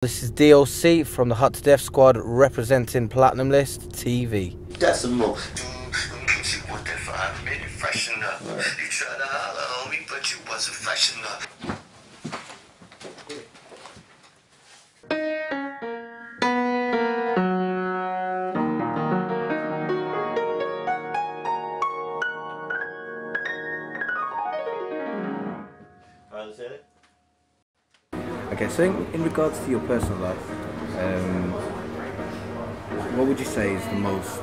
This is DOC from the Hot to Death squad representing Platinumlist-TV. Decimal. You want that 5 minute freshen up. You tried to holler on me, but you wasn't fresh enough. Okay, so in regards to your personal life, what would you say is the most?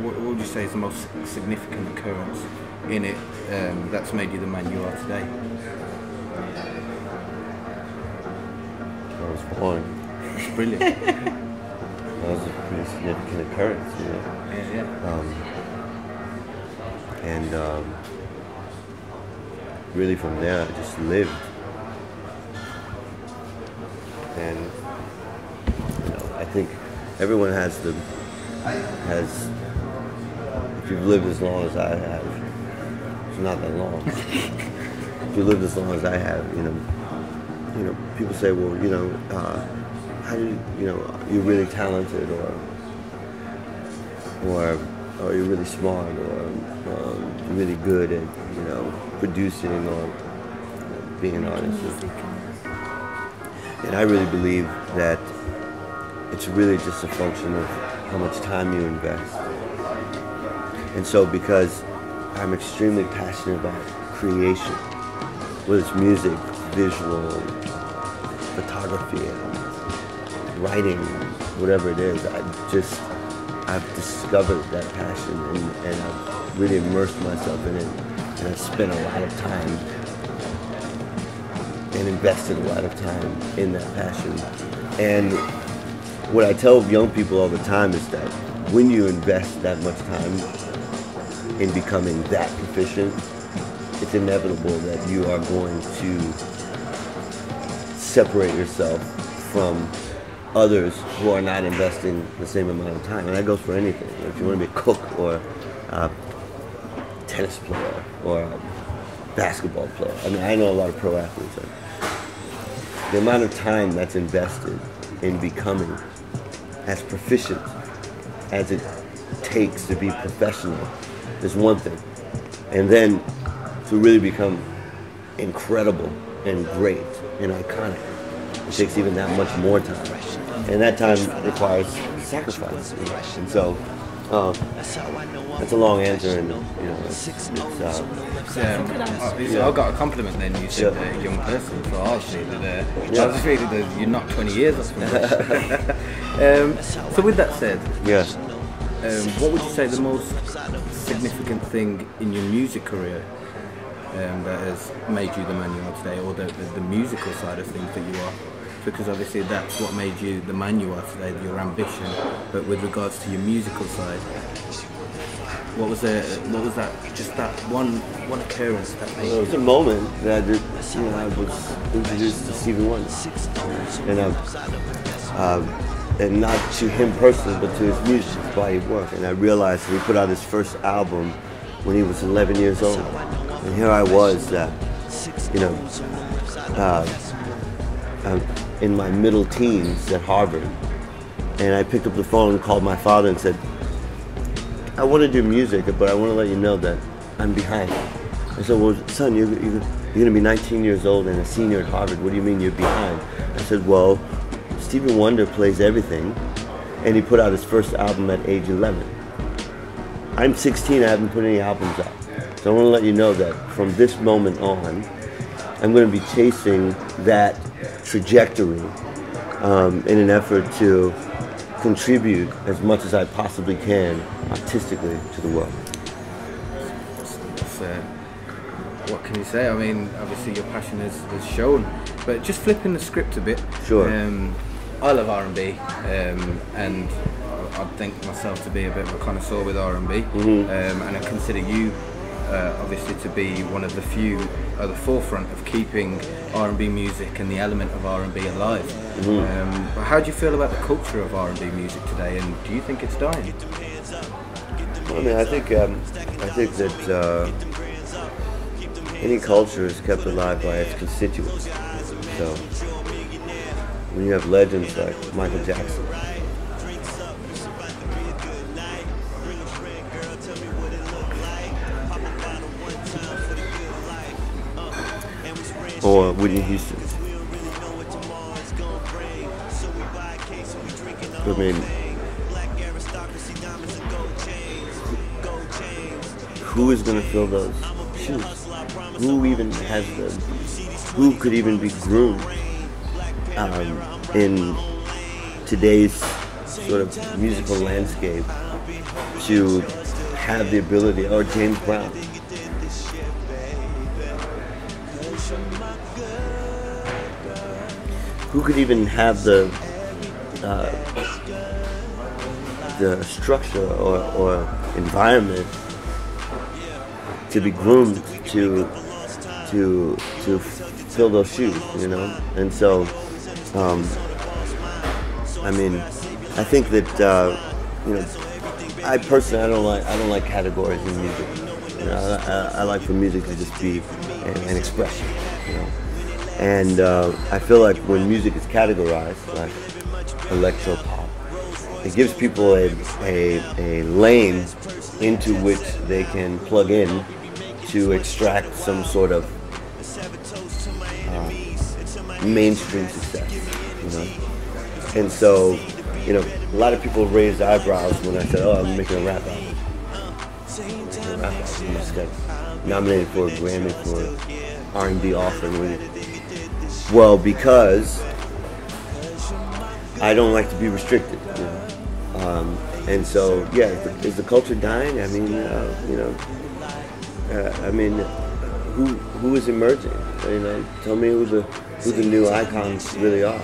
What would you say is the most significant occurrence in it that's made you the man you are today? I was born. Brilliant. That was a pretty significant occurrence, you know. Yeah. Really from there, I just lived. And you know, I think everyone has, if you've lived as long as I have, it's not that long. If you lived as long as I have, you know, people say, well, you know, how do you know, you're really talented, or you're really smart, or you're really good at, you know, producing or being an artist. And I really believe that it's really just a function of how much time you invest. And so because I'm extremely passionate about creation, whether it's music, visual, photography, writing, whatever it is, I've discovered that passion and I've really immersed myself in it, and I've spent a lot of time and invested a lot of time in that passion. And what I tell young people all the time is that when you invest that much time in becoming that proficient, it's inevitable that you are going to separate yourself from others who are not investing the same amount of time. And that goes for anything. If you want to be a cook or a tennis player or a basketball player. I mean, I know a lot of pro athletes. The amount of time that's invested in becoming as proficient as it takes to be professional is one thing. And then to really become incredible and great and iconic, it takes even that much more time. And that time requires sacrifice. And so, that's a long answer, and you know, I got a compliment then. You said a young person, so obviously that I was afraid that you're not 20 years or something. So with that said, yes. What would you say the most significant thing in your music career that has made you the man you are today, or the musical side of things that you are? Because obviously that's what made you the man you are today, your ambition. But with regards to your musical side, what was that? Just that one occurrence that made It was a moment that I was introduced to Stevie Wonder, and not to him personally, but to his music, his body of work. And I realized that he put out his first album when he was 11 years old, and here I was, you know, in my middle teens at Harvard, and I picked up the phone and called my father and said, I want to do music, but I want to let you know that I'm behind. I said, well, son, you're going to be 19 years old and a senior at Harvard. What do you mean you're behind? I said, well, Stevie Wonder plays everything, and he put out his first album at age 11. I'm 16, I haven't put any albums out. So I want to let you know that from this moment on, I'm going to be chasing that trajectory in an effort to contribute as much as I possibly can artistically to the world. What can you say? I mean, obviously your passion is shown, but just flipping the script a bit. Sure. I love R&B, and I think myself to be a bit of a connoisseur with R&B, and I consider you obviously to be one of the few at the forefront of keeping R&B music and the element of R&B alive. But how do you feel about the culture of R&B music today, and do you think it's dying? I mean, I think that any culture is kept alive by its constituents. So when you have legends like Michael Jackson. Or Whitney Houston. I mean, who is going to fill those shoes? Who even has who could even be groomed in today's sort of musical landscape to have the ability, or James Brown? Who could even have the structure or environment to be groomed to fill those shoes, you know? And so, I mean, I think that you know, I personally I don't like categories in music. You know, I like for music to just be an expression, you know. And I feel like when music is categorized, like electro pop, it gives people a lane into which they can plug in to extract some sort of mainstream success, you know. And so, you know, a lot of people raised eyebrows when I said, "Oh, I'm making a rap album." I just got nominated for a Grammy for R&B offering. Well, because I don't like to be restricted, you know. And so, yeah, is the culture dying? I mean, you know, I mean, who is emerging? You know, tell me who the new icons really are,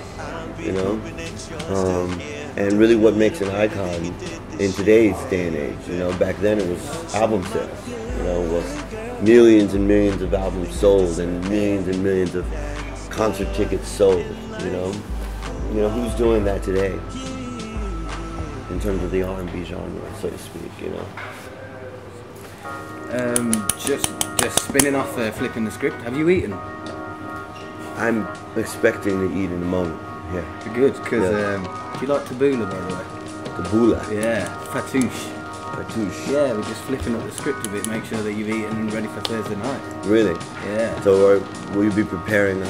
you know, and really what makes an icon in today's day and age. You know, back then it was album sales. You know, it was millions and millions of albums sold and millions of concert tickets sold. You know, who's doing that today? In terms of the R&B genre, so to speak, you know. Just spinning off, flipping the script. Have you eaten? I'm expecting to eat in a moment. Yeah. Good, because do you like tabbouleh, by the way? Tabbouleh. Yeah, fattoush. Fattoush. Yeah, we're just flipping up the script a bit, make sure that you've eaten and ready for Thursday night. Really? Yeah. So will you be preparing a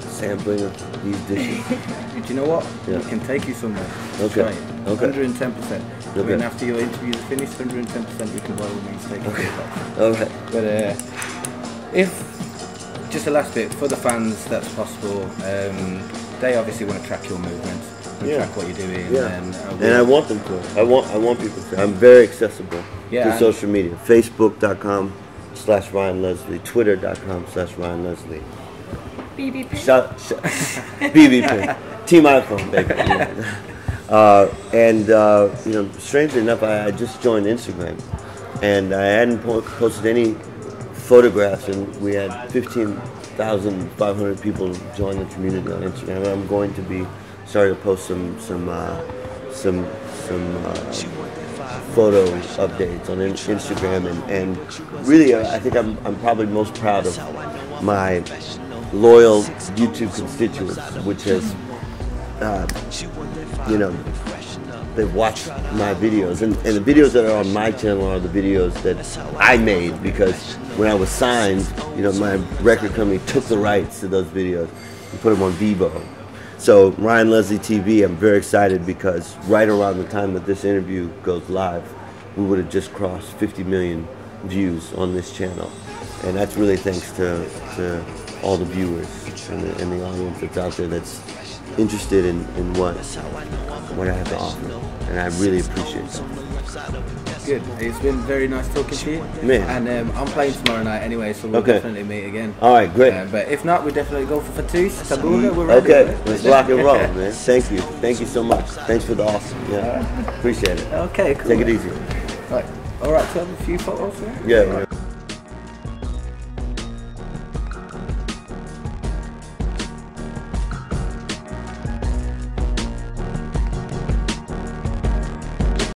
sampling of these dishes? Do you know what? Yeah. We can take you somewhere. Okay. Try it. Okay. 110%. I Okay. mean, after your interview is finished, 110% we can by all means take Okay. it. All right. But if, just the last bit, for the fans that's possible, they obviously want to track your movements, and track what you're doing. Yeah. And I want them to. I want people to. I'm very accessible to social media. Facebook.com/Ryan Leslie, Twitter.com/Ryan Leslie. BB Pin. BB Pin. Team iPhone, baby. And you know, strangely enough, I just joined Instagram, and I hadn't posted any photographs, and we had 15,500 people join the community on Instagram. And I'm going to be starting to post some photo updates on Instagram, and really, I think I'm probably most proud of my loyal YouTube constituents, which has, you know, they watch my videos, and the videos that are on my channel are the videos that I made, because when I was signed, you know, my record company took the rights to those videos and put them on Vivo. So Platinumlist-TV, I'm very excited, because right around the time that this interview goes live, we would have just crossed 50 million views on this channel, and that's really thanks to all the viewers and the audience that's out there that's interested in what I have to offer, and I really appreciate that. Good. It's been very nice talking to you. Man. And I'm playing tomorrow night anyway, so we'll definitely meet again. All right, great. But if not, we'll definitely go for fattoush, tabbouleh. We're ready. Okay, let's rock and roll, man. Thank you so much. Thanks for the offer. Yeah, appreciate it. Okay, cool. Take it easy. Right. All right, so have a few photos. Yeah.